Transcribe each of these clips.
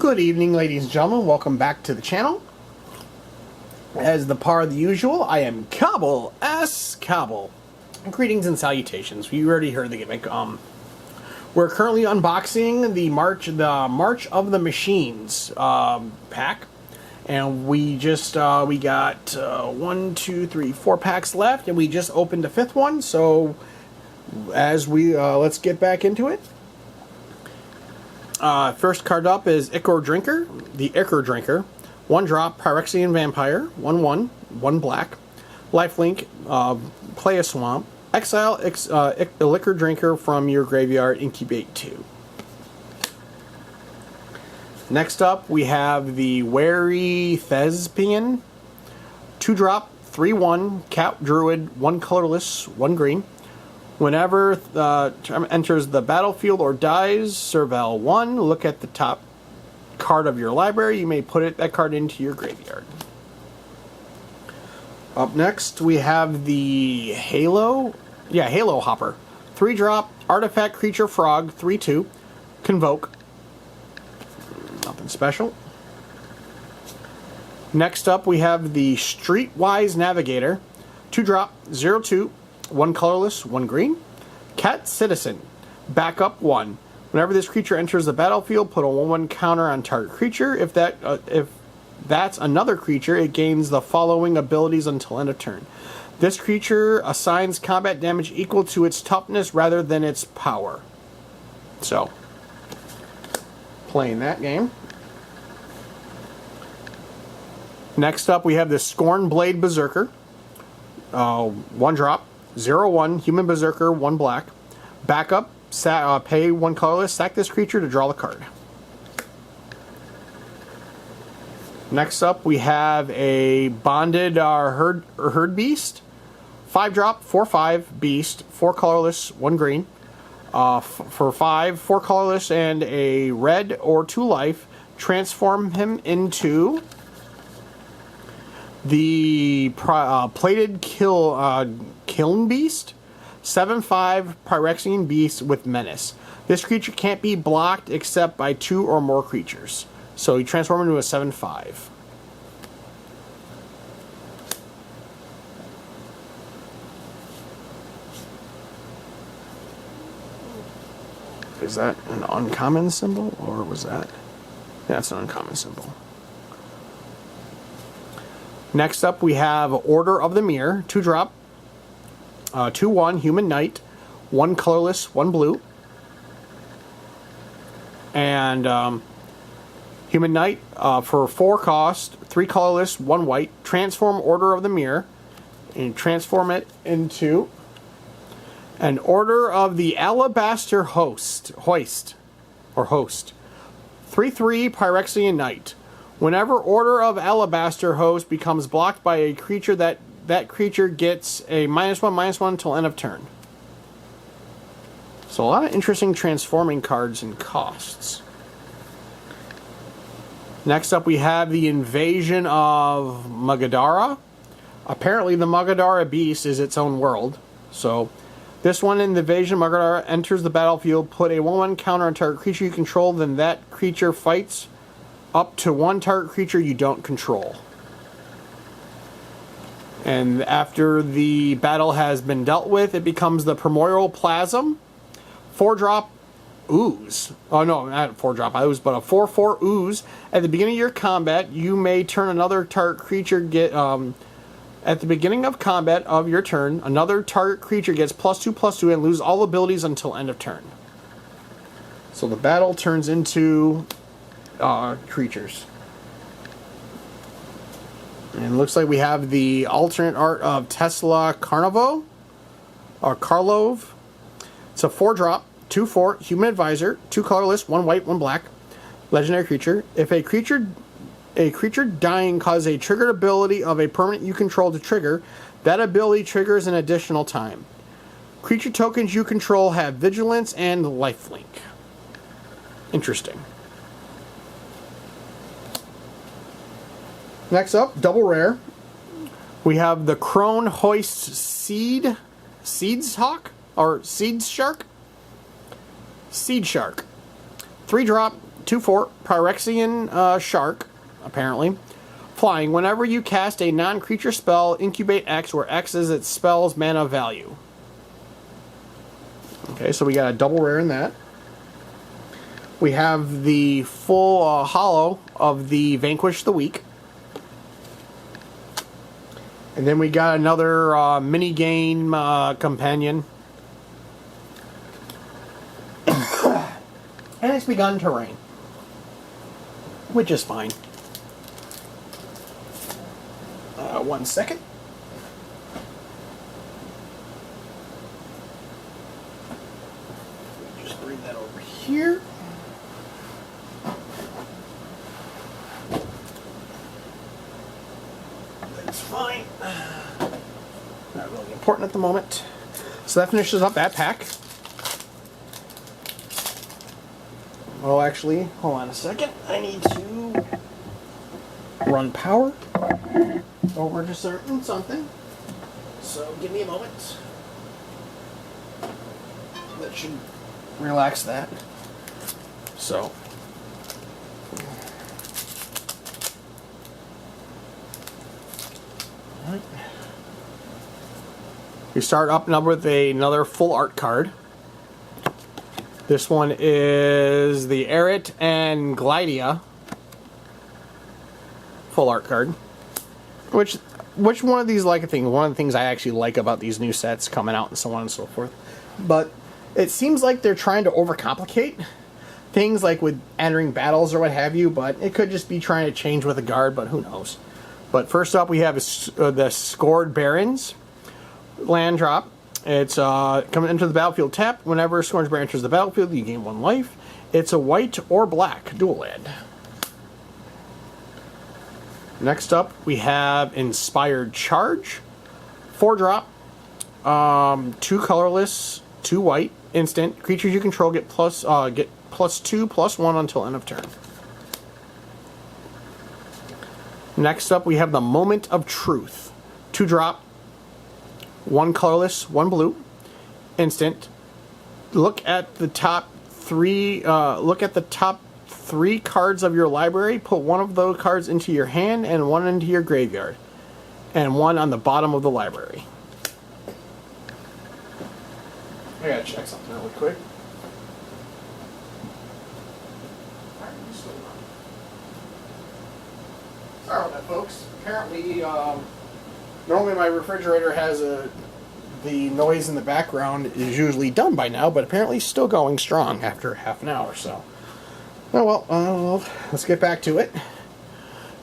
Good evening, ladies and gentlemen. Welcome back to the channel. As the par of the usual, I am Cobble S. Cobble. Greetings and salutations. You already heard the gimmick. We're currently unboxing the March of the Machines pack, and we got 1, 2, 3, 4 packs left, and we just opened the 5th one. So as we let's get back into it. First card up is Ichor Drinker, the Ichor Drinker. 1 drop, Phyrexian Vampire, 1/1, 1 black. Lifelink, play a swamp. Exile a Liquor Drinker from your graveyard, incubate 2. Next up, we have the Wary Thespian. 2 drop, 3/1, Cat Druid, 1 colorless, 1 green. Whenever enters the battlefield or dies, Serval 1, look at the top card of your library. You may put that card into your graveyard. Up next, we have the Halo Hopper. 3 drop, Artifact Creature Frog, 3/2, Convoke. Nothing special. Next up, we have the Streetwise Navigator. 2 drop, 0/2, 1 colorless, 1 green. Cat Citizen. Backup 1. Whenever this creature enters the battlefield, put a 1/1 counter on target creature. If that's another creature, it gains the following abilities until end of turn. This creature assigns combat damage equal to its toughness rather than its power. So, playing that game. Next up, we have the Scornblade Berserker. 1 drop. 0/1, Human Berserker, 1 black. Backup, pay 1 colorless, sack this creature to draw the card. Next up, we have a Bonded Herd Beast. 5 drop, 4/5, Beast, 4 colorless, 1 green. For 5, 4 colorless, and a red or 2 life, transform him into the Plated Kiln Beast. 7/5 Phyrexian Beast with Menace. This creature can't be blocked except by 2 or more creatures. So you transform into a 7/5. Is that an uncommon symbol, or was that? Yeah, it's an uncommon symbol. Next up, we have Order of the Mirror. 2 drop. 2/1, Human Knight. 1 colorless, 1 blue. And Human Knight, for 4 cost, 3 colorless, 1 white. Transform Order of the Mirror. And transform it into an Order of the Alabaster Hoist. 3/3 Phyrexian Knight. Whenever Order of Alabaster Host becomes blocked by a creature, that creature gets a -1/-1 until end of turn. So a lot of interesting transforming cards and costs. Next up, we have the Invasion of Magadara. Apparently the Magadara Beast is its own world. So this one, in the Invasion of Magadara, enters the battlefield, put a 1/1 counter on target creature you control, then that creature fights up to 1 target creature you don't control. And after the battle has been dealt with, it becomes the Primordial Plasm. 4 drop Ooze. Oh no, not 4 drop Ooze, but a 4/4 Ooze. At the beginning of your combat, you may turn another target creature at the beginning of combat of your turn, another target creature gets +2/+2 and lose all abilities until end of turn. So the battle turns into creatures. And it looks like we have the alternate art of Tesla Karlov. It's a 4 drop, 2/4, Human Advisor, 2 colorless, 1 white, 1 black. Legendary creature. If a creature dying causes a triggered ability of a permanent you control to trigger, that ability triggers an additional time. Creature tokens you control have Vigilance and Lifelink. Interesting. Next up, double rare. We have the Crone Hoist Seeds Shark. 3 drop, 2/4 Pyrexian Shark, apparently. Flying. Whenever you cast a non-creature spell, incubate X, where X is its spell's mana value. Okay, so we got a double rare in that. We have the full holo of the Vanquish the Weak. And then we got another mini game companion. And it's begun to rain. Which is fine. 1 second. Just bring that over here. That's fine. Not really important at the moment. So that finishes up that pack. Oh, actually, hold on a second. I need to run power over to certain something. So give me a moment. That should relax that. So. Alright. We start up now with another full art card. This one is the Eret and Glydia full art card. Which one of these like a thing? One of the things I actually like about these new sets coming out and so on and so forth. But it seems like they're trying to overcomplicate things, like with entering battles or what have you. But it could just be trying to change with a guard, but who knows? But first up, we have the Scored Barons land drop. It's coming into the battlefield tap. Whenever Scourge Baron enters the battlefield, you gain 1 life. It's a white or black dual land. Next up, we have Inspired Charge. 4-drop. 2 colorless, 2 white. Instant. Creatures you control get +2/+1 until end of turn. Next up, we have the Moment of Truth. 2-drop. 1 colorless, 1 blue. Instant. Look at the top 3. Look at the top 3 cards of your library. Put 1 of those cards into your hand and 1 into your graveyard, and 1 on the bottom of the library. I gotta check something really quick. Sorry about that, folks. Apparently, normally my refrigerator has the noise in the background is usually done by now, but apparently still going strong after half an hour. So, oh well, let's get back to it.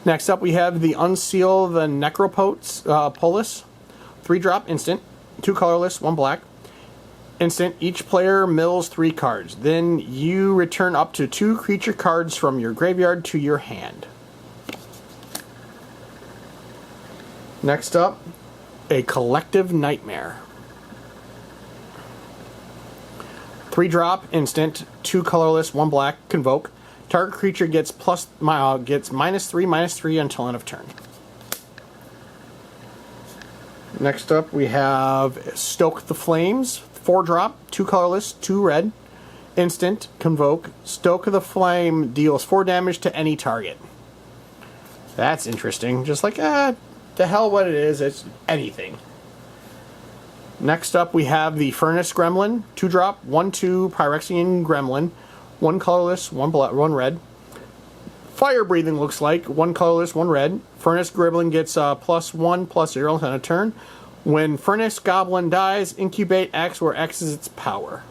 Next up, we have the Unseal the Necropolis. 3-drop instant, 2 colorless, 1 black. Instant, each player mills 3 cards. Then you return up to 2 creature cards from your graveyard to your hand. Next up, a Collective Nightmare. 3-drop instant, 2 colorless, 1 black, convoke. Target creature gets -3/-3 until end of turn. Next up, we have Stoke the Flames. 4-drop, 2 colorless, 2 red. Instant, convoke. Stoke the Flame deals 4 damage to any target. That's interesting. Just like, the hell what it is, it's anything. Next up, we have the Furnace Gremlin. 2-drop, 1/2 Pyrexian Gremlin. 1 colorless, 1 red. Fire breathing looks like. 1 colorless, 1 red. Furnace Gremlin gets +1/+0 on a turn. When Furnace Goblin dies, incubate X, where X is its power.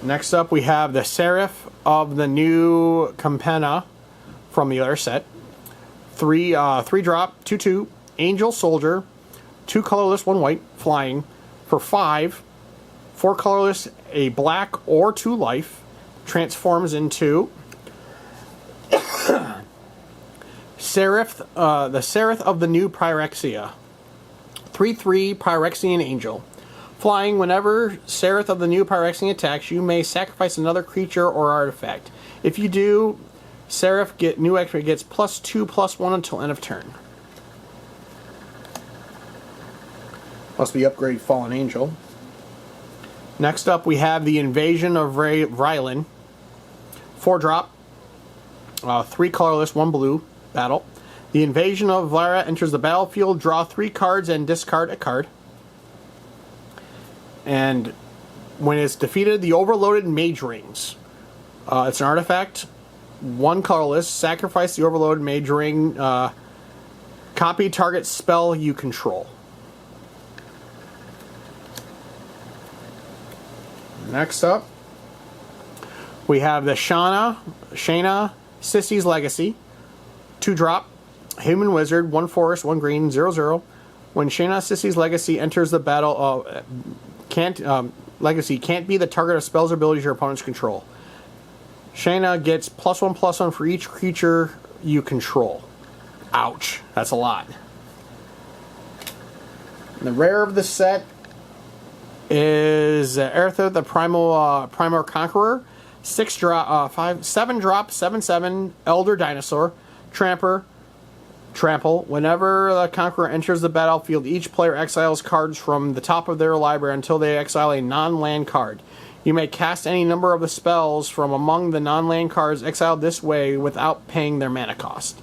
Next up, we have the Seraph of the New Campana from the other set. 3-drop, 2/2, Angel Soldier, 2 colorless, 1 white, flying. For 5, 4 colorless, a black or 2 life, transforms into Seraph, the Seraph of the New Pyrexia. 3/3 Pyrexian Angel. Flying, whenever Seraph of the New Pyrexia attacks, you may sacrifice another creature or artifact. If you do, Seraph New Extra gets +2/+1 until end of turn. Plus we upgrade Fallen Angel. Next up, we have the Invasion of Rylan. 4-drop, 3 colorless, 1 blue, battle. The Invasion of Lyra enters the battlefield, draw 3 cards and discard a card. And when it's defeated, the Overloaded Mage Rings. It's an artifact, 1 colorless, sacrifice the Overloaded Mage Ring, copy target spell you control. Next up, we have the Shayna Sissy's Legacy. 2-drop, Human Wizard, 1 forest, 1 green, 0/0. When Shayna Sissy's Legacy enters the battle, Legacy can't be the target of spells or abilities your opponents control. Shayna gets +1/+1 for each creature you control. Ouch, that's a lot. The rare of the set is Aerther, the Primal Conqueror. 7-drop, 7/7 Elder Dinosaur. Trample. Whenever the Conqueror enters the battlefield, each player exiles cards from the top of their library until they exile a non-land card. You may cast any number of the spells from among the non-land cards exiled this way without paying their mana cost.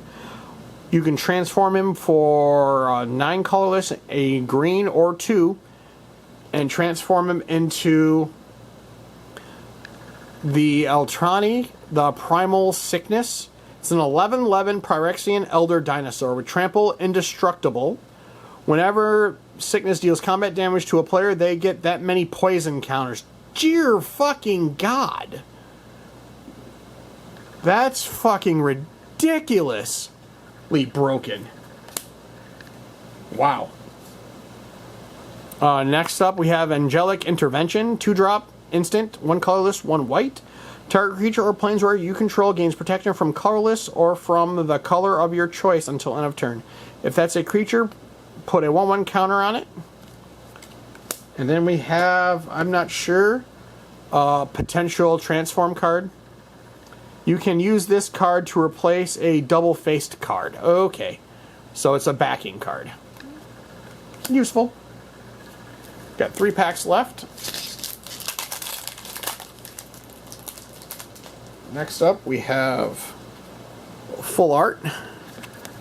You can transform him for 9 colorless, a green or 2, and transform him into the Eltrani, the Primal Sickness. It's an 11/11 Phyrexian Elder Dinosaur with Trample, Indestructible. Whenever Sickness deals combat damage to a player, they get that many poison counters. Dear fucking God. That's fucking ridiculously broken. Wow. Next up, we have Angelic Intervention. 2-drop, instant, 1 colorless, 1 white. Target creature or planeswalker you control gains protection from colorless or from the color of your choice until end of turn. If that's a creature, put a 1/1 counter on it. And then we have, I'm not sure, potential transform card. You can use this card to replace a double-faced card. Okay, so it's a backing card. Useful. Got 3 packs left. Next up, we have full art.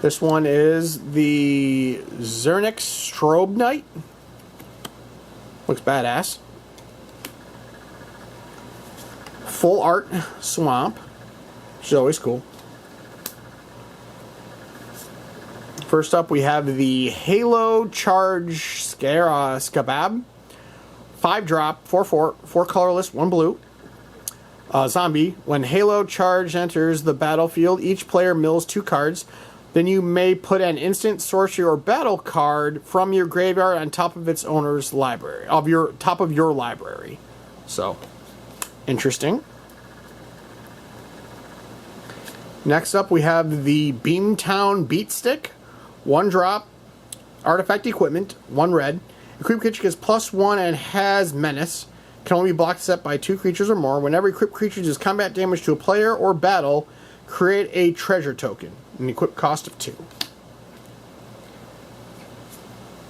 This one is the Zernix Strobe Knight. Looks badass. Full art Swamp, which is always cool. First up, we have the Halo Charge Skabab. 5-drop, 4/4, 4 colorless, 1 blue. Zombie. When Halo Charge enters the battlefield, each player mills 2 cards. Then you may put an instant, sorcery, or battle card from your graveyard on top of its owner's library, top of your library. So, interesting. Next up, we have the Beamtown Beatstick. 1-drop, artifact equipment, 1 red. Equipped creature gets +1 and has menace. Can only be blocked set by 2 creatures or more. Whenever equipped creature does combat damage to a player or battle, create a treasure token. An equip cost of 2.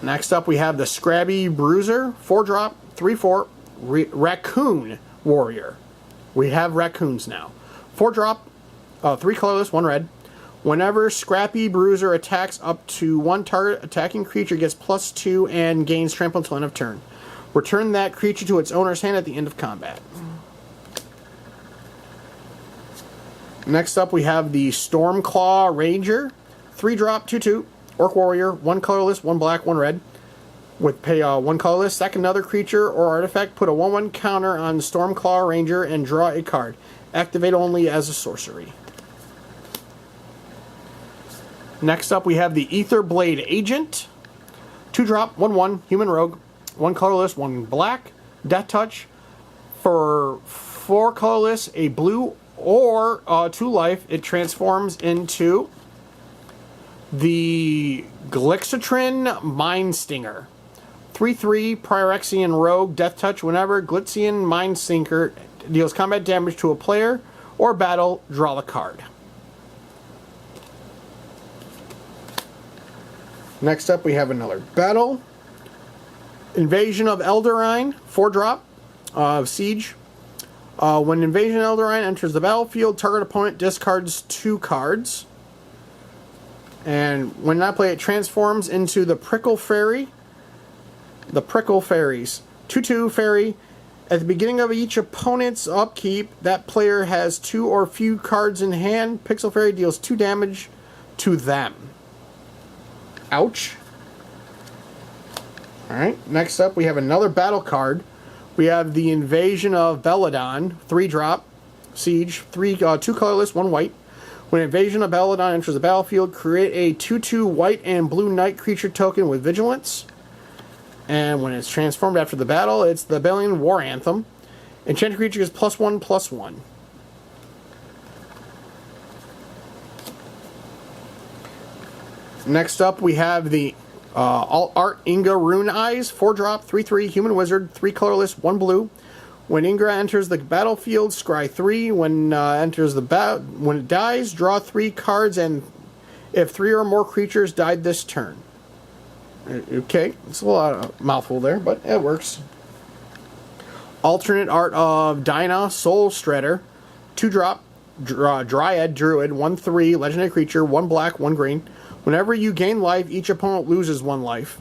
Next up, we have the Scrabby Bruiser. 4-drop, 3/4, Raccoon Warrior. We have raccoons now. 4-drop, 3 colorless, 1 red. Whenever Scrappy Bruiser attacks up to 1 target attacking creature gets +2 and gains trample until end of turn. Return that creature to its owner's hand at the end of combat. Next up, we have the Stormclaw Ranger. 3-drop, 2/2, Orc Warrior, 1 colorless, 1 black, 1 red. With pay 1 colorless, sack another creature or artifact, put a 1/1 counter on Stormclaw Ranger, and draw a card. Activate only as a sorcery. Next up, we have the Aetherblade Agent. 2-drop, 1/1, Human Rogue, 1 colorless, 1 black, Death Touch. For 4 colorless, a blue, or 2 life, it transforms into the Glixitrin Mindstinger. 3/3, Phyrexian Rogue, Death Touch. Whenever Glitzian Mindsinker deals combat damage to a player or battle, draw the card. Next up, we have another battle. Invasion of Eldraine, 4-drop, Siege. When Invasion Eldraine enters the battlefield, target opponent discards 2 cards. And when not play, it transforms into the Prickle Fairy. The Prickle Fairies. 2/2 fairy. At the beginning of each opponent's upkeep, that player has 2 or few cards in hand. Pixel Fairy deals 2 damage to them. Ouch. Alright, next up we have another battle card. We have the Invasion of Belladon, 3-drop, Siege, 2 colorless, 1 white. When Invasion of Belladon enters the battlefield, create a 2/2 white and blue knight creature token with Vigilance. And when it's transformed after the battle, it's the Bellion War Anthem. Enchanted creature is +1/+1. Next up, we have the Alt Art Inga Rune Eyes, 4-drop, 3/3, human wizard, 3 colorless, 1 blue. When Ingra enters the battlefield, scry 3. When when it dies, draw 3 cards, and if 3 or more creatures died this turn. Okay, it's a lot of mouthful there, but it works. Alternate art of Dinah, Soul Shredder, 2-drop, Dryad, Druid, 1/3, legendary creature, 1 black, 1 green. Whenever you gain life, each opponent loses 1 life.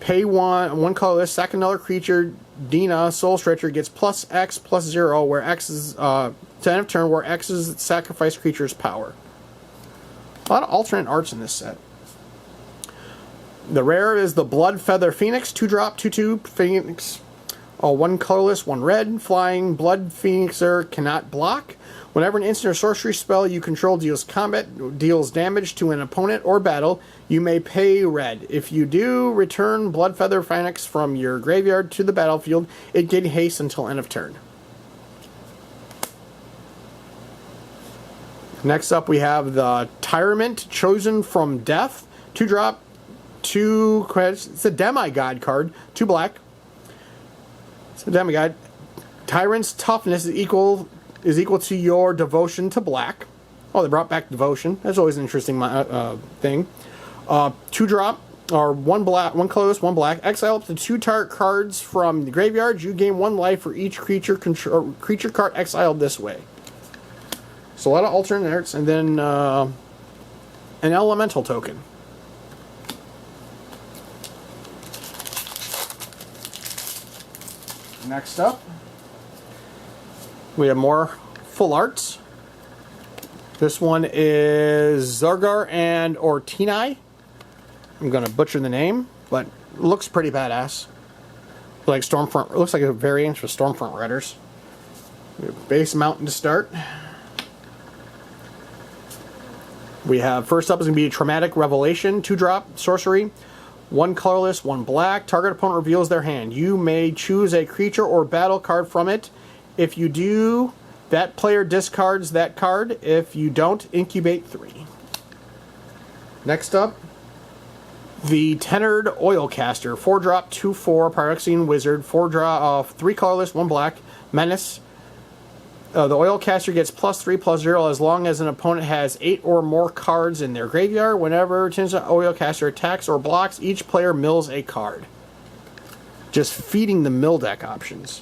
Pay 1 colorless, sack another creature. Dinah, Soul Stretcher, gets +X/+0, where X is to end of turn, where X is sacrifice creature's power. A lot of alternate arts in this set. The rare is the Blood Feather Phoenix, 2-drop, 2/2 Phoenix, 1 colorless, 1 red. Flying Blood Phoenixer cannot block. Whenever an instant or sorcery spell you control deals damage to an opponent or battle, you may pay red. If you do, return Blood Feather Phoenix from your graveyard to the battlefield. It gains haste until end of turn. Next up, we have the Tyrant Chosen from Death, 2-drop, 2 credits. It's a Demigod card, 2 black. It's a Demigod. Tyrant's toughness is equal to your devotion to black. Oh, they brought back devotion. That's always an interesting thing. 2-drop, or 1 black, 1 colorless, 1 black. Exile up to 2 target cards from the graveyard. You gain 1 life for each creature card exiled this way. So a lot of alternate arts, and then an elemental token. Next up, we have more full arts. This one is Zergar and Ortinai. I'm going to butcher the name, but it looks pretty badass. Like Stormfront, it looks like a variant for Stormfront Riders. Base mountain to start. We have, first up is going to be Traumatic Revelation, 2-drop, sorcery. 1 colorless, 1 black. Target opponent reveals their hand. You may choose a creature or battle card from it. If you do, that player discards that card. If you don't, incubate 3. Next up, the Tenured Oilcaster, 4-drop, 2/4, Pyrexian Wizard, 3 colorless, 1 black, Menace. The Oilcaster gets +3/+0 as long as an opponent has 8 or more cards in their graveyard. Whenever Oilcaster attacks or blocks, each player mills a card. Just feeding the mill deck options.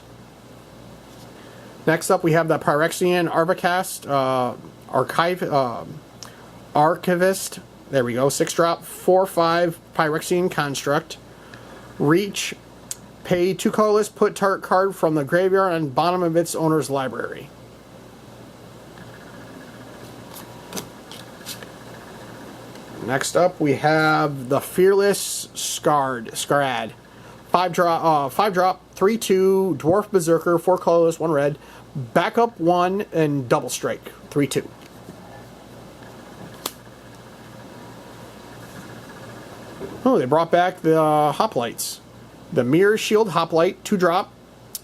Next up, we have the Pyrexian Archivist. Archivist. There we go. 6-drop, 4/5 Pyrexian Construct. Reach. Pay 2 colorless. Put target card from the graveyard on bottom of its owner's library. Next up, we have the Fearless Scarad. 5-drop, 3/2 Dwarf Berserker, 4 colorless, 1 red. Backup 1 and double strike, 3/2. Oh, they brought back the Hoplites. The Mirror Shield Hoplite, 2-drop,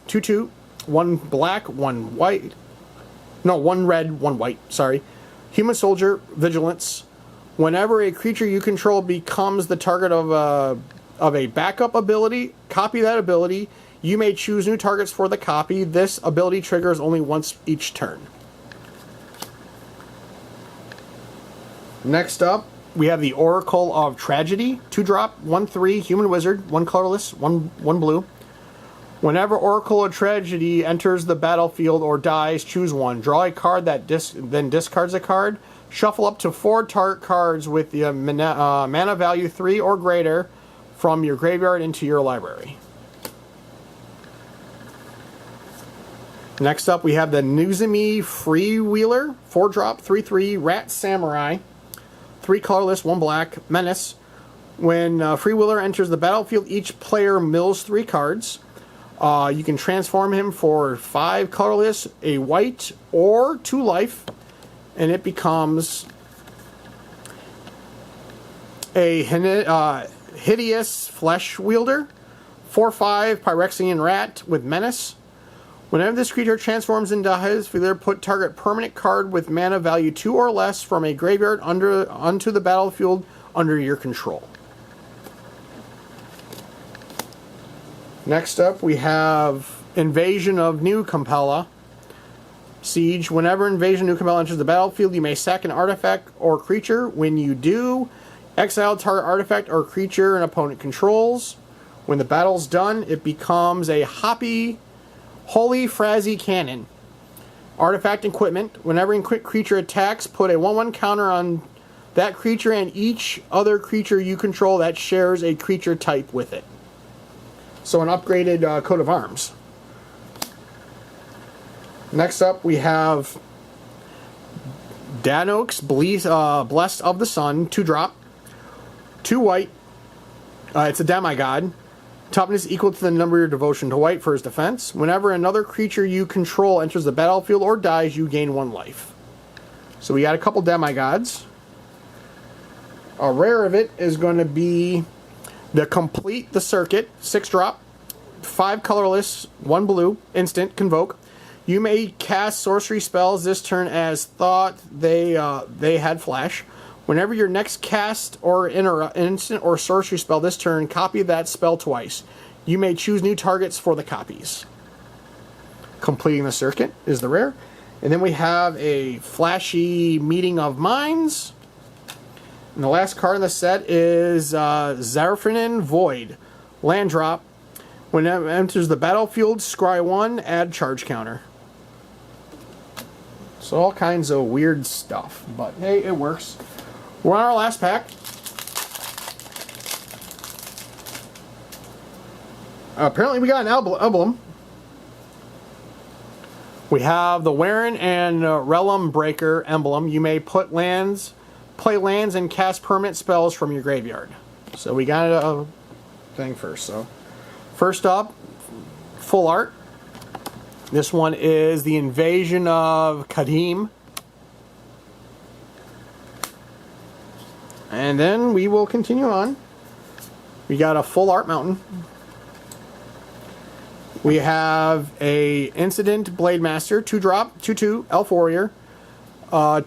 2/2, 1 black, 1 white. No, 1 red, 1 white, sorry. Human Soldier, Vigilance. Whenever a creature you control becomes the target of a backup ability, copy that ability. You may choose new targets for the copy. This ability triggers only once each turn. Next up, we have the Oracle of Tragedy. 2-drop, 1/3, Human Wizard, 1 colorless, 1 blue. Whenever Oracle of Tragedy enters the battlefield or dies, choose one. Draw a card that then discards a card. Shuffle up to 4 target cards with the mana value 3 or greater from your graveyard into your library. Next up, we have the Nuzumi Freewheeler, 4-drop, 3/3, Rat Samurai, 3 colorless, 1 black, Menace. When Freewheeler enters the battlefield, each player mills 3 cards. You can transform him for 5 colorless, a white, or 2 life, and it becomes a Hideous Flesh Wielder, 4/5 Phyrexian Rat with Menace. Whenever this creature transforms into his Freewheeler, put target permanent card with mana value 2 or less from a graveyard onto the battlefield under your control. Next up, we have Invasion of New Campella. Siege. Whenever Invasion of New Campella enters the battlefield, you may sack an artifact or creature. When you do, exile target artifact or creature an opponent controls. When the battle's done, it becomes a Holy Frazzy Cannon. Artifact equipment. Whenever a creature attacks, put a 1/1 counter on that creature and each other creature you control that shares a creature type with it. So an upgraded coat of arms. Next up, we have Danox, Blessed of the Sun, 2-drop, 2 white. It's a demigod. Toughness equal to the number of your devotion to white for his defense. Whenever another creature you control enters the battlefield or dies, you gain 1 life. So we got a couple demigods. A rare of it is going to be the Complete the Circuit, 6-drop, 5 colorless, 1 blue, instant, convoke. You may cast sorcery spells this turn as thought they had flash. Whenever your next cast or instant or sorcery spell this turn, copy that spell twice. You may choose new targets for the copies. Completing the Circuit is the rare. And then we have a flashy Meeting of Minds. And the last card in the set is Zarfinin Void. Land drop. When it enters the battlefield, scry 1, add charge counter. So all kinds of weird stuff. But hey, it works. We're on our last pack. Apparently we got an emblem. We have the Warren and Realm Breaker emblem. You may put lands, play lands, and cast permanent spells from your graveyard. So we got a thing first. So first up, full art. This one is the Invasion of Kadim. And then we will continue on. We got a full art mountain. We have a Incident Blade Master, 2-drop, 2/2, Elf Warrior. 1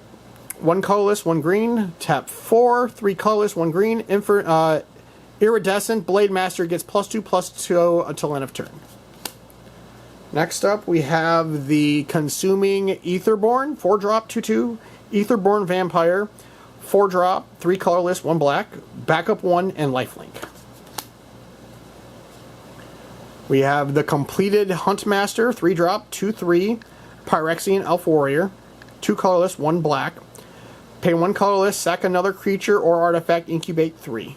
colorless, 1 green, tap 4, 3 colorless, 1 green. Iridescent Blade Master gets +2/+2 until end of turn. Next up, we have the Consuming Aetherborn, 4-drop, 2/2, Aetherborn Vampire, 4-drop, 3 colorless, 1 black, backup 1, and lifelink. We have the Completed Huntmaster, 3-drop, 2/3, Phyrexian Elf Warrior, 2 colorless, 1 black. Pay 1 colorless, sack another creature or artifact, incubate 3.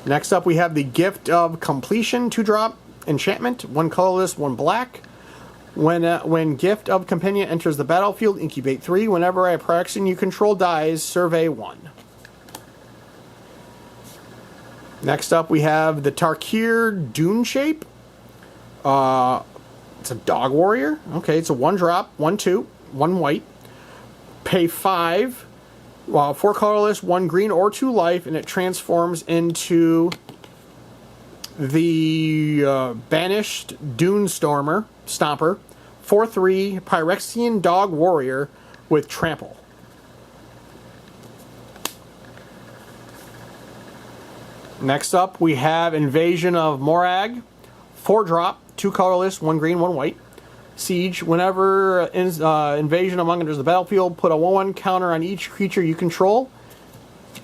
Next up, we have the Gift of Completion, 2-drop, enchantment, 1 colorless, 1 black. When Gift of Companion enters the battlefield, incubate 3. Whenever a Phyrexian you control dies, survey 1. Next up, we have the Tarkir Dune Shape. It's a Dog Warrior. Okay, it's a 1-drop, 1/2, 1 white. Pay 5. 4 colorless, 1 green, or 2 life, and it transforms into the Banished Dune Stomper, 4/3, Phyrexian Dog Warrior with Trample. Next up, we have Invasion of Morag, 4-drop, 2 colorless, 1 green, 1 white. Siege. Whenever Invasion of Morag enters the battlefield, put a 1/1 counter on each creature you control.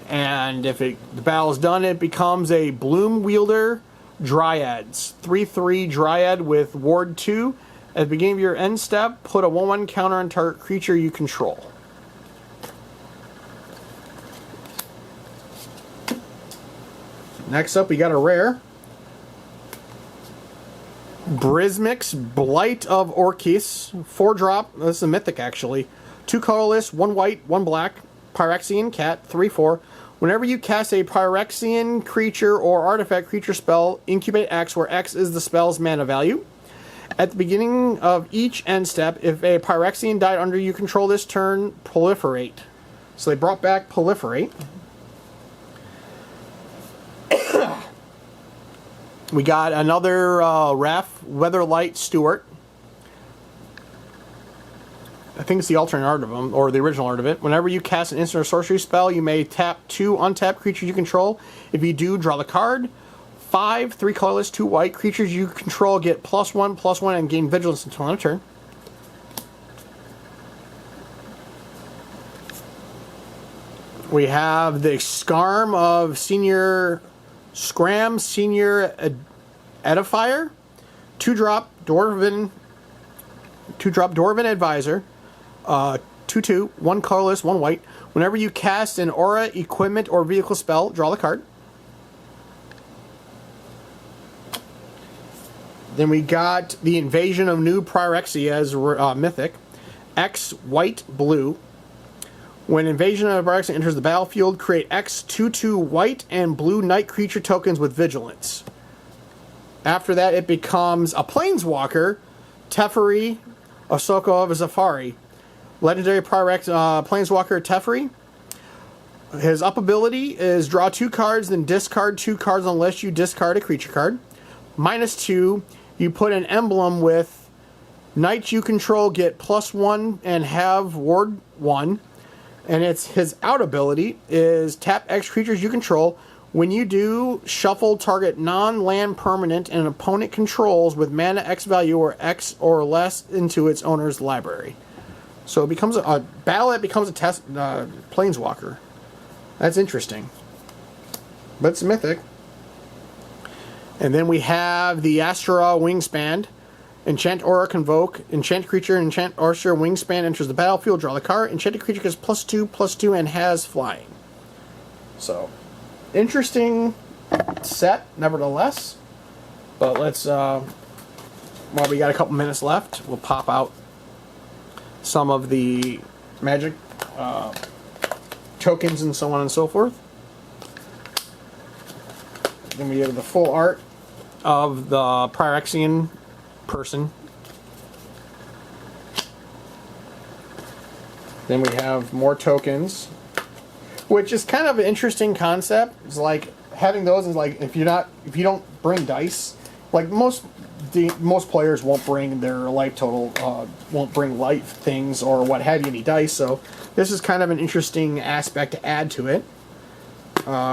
And if the battle is done, it becomes a Bloom Wielder, Dryads. 3/3 Dryad with Ward 2. At the beginning of your end step, put a 1/1 counter on target creature you control. Next up, we got a rare. Brismix, Blight of Orcus. 4-drop. This is a mythic, actually. 2 colorless, 1 white, 1 black. Pyrexian cat, 3/4. Whenever you cast a Pyrexian creature or artifact creature spell, incubate X, where X is the spell's mana value. At the beginning of each end step, if a Pyrexian died under you control this turn, proliferate. So they brought back proliferate. We got another ref, Weatherlight Stewart. I think it's the alternate art of them, or the original art of it. Whenever you cast an instant or sorcery spell, you may tap 2 untapped creatures you control. If you do, draw the card. 5, 3 colorless, 2 white. Creatures you control get +1/+1 and gain vigilance until end of turn. We have the Scarm of Scram Senior Edifier. 2-drop Dwarven Advisor. 2/2, 1 colorless, 1 white. Whenever you cast an aura, equipment, or vehicle spell, draw the card. Then we got the Invasion of New Pyrexia as mythic. X, white, blue. When Invasion of Pyrexia enters the battlefield, create X 2/2 white and blue knight creature tokens with vigilance. After that, it becomes a Planeswalker, Teferi, Ahsoka of Zafari. Legendary Planeswalker Teferi. His up ability is draw 2 cards, then discard 2 cards unless you discard a creature card. -2, you put an emblem with knights you control get +1 and have Ward 1. And his out ability is tap X creatures you control. When you do, shuffle target non-land permanent an opponent controls with mana X value or X or less into its owner's library. So it becomes a battle that becomes a Planeswalker. That's interesting. But it's mythic. And then we have the Astra Wingspan. Enchant Aura Convoke. Enchant creature, Enchant Astra Wingspan enters the battlefield, draw the card. Enchanted creature gets +2/+2 and has flying. So, interesting set, nevertheless. But let's, while we got a couple minutes left, we'll pop out some of the Magic tokens and so on and so forth. Then we have the full art of the Pyrexian person. Then we have more tokens, which is kind of an interesting concept. It's like having those is like if you don't bring dice, like most players won't bring their life total, won't bring life things or what have you, any dice. So this is kind of an interesting aspect to add to it.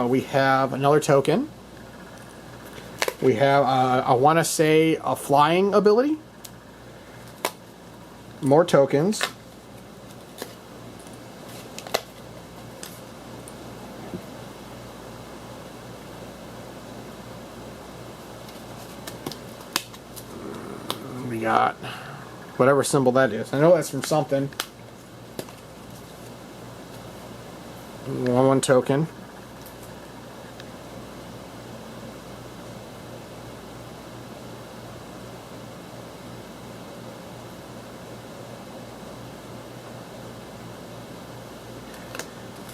We have another token. We have, I want to say, a flying ability. More tokens. We got whatever symbol that is. I know that's from something. One token.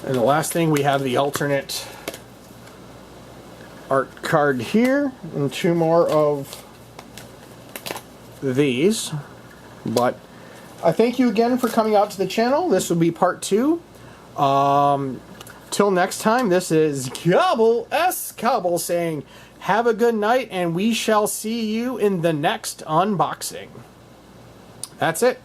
And the last thing, we have the alternate art card here, and 2 more of these. But I thank you again for coming out to the channel. This will be part 2. Till next time, this is Cobble S. Cobble saying, have a good night, and we shall see you in the next unboxing. That's it.